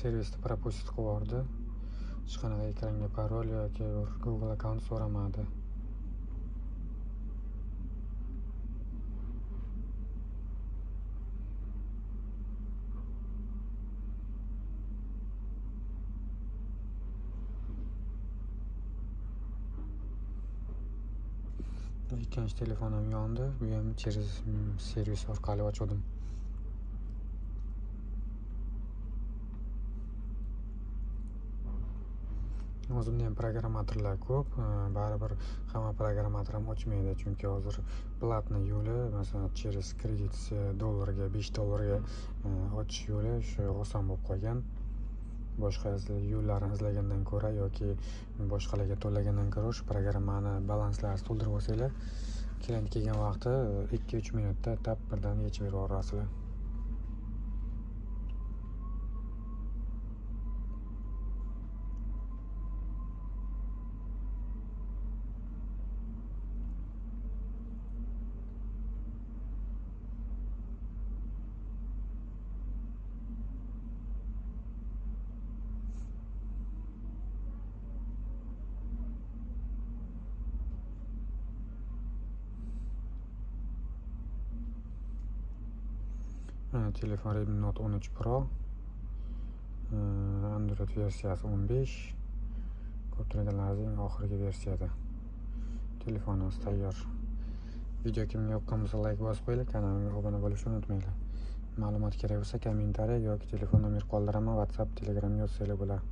servisni propustit qilib yubordi. Hech qanaqa ekranga parol yoki Google account so'ramadi. Ikkinchi telefonim yondi. Bu ham через servis orqali ochdim. O'zimda ham programmatorlar ko'p. Baribir hamma programmator ham ochmaydi, chunki hozir platni yo'li, masalan, через kredit dollarga, $5 ochish yo'li shu oson bo'lib qolgan. Boshqa yo'llarni izlagandan ko'ra yoki boshqalarga to'lagandan ko'ra shu programmani balanslarini to'ldirib olsanglar, klient kelgan vaqti 2-3 minutda tap birdan yechib berib yuborasizlar. Telefon Redmi Note 13 Pro, Android versiyasi 15, ko'pchiliklarning oxirgi versiyada. Telefonimiz tayyor. Video kimga yoqqan bo'lsa like bosib qo'yinglar, kanalimga obuna bo'lishni unutmanglar. Ma'lumot kerak bo'lsa kommentariy yoki telefon nomer qoldiraman, WhatsApp, Telegram yozsanglar bo'ladi.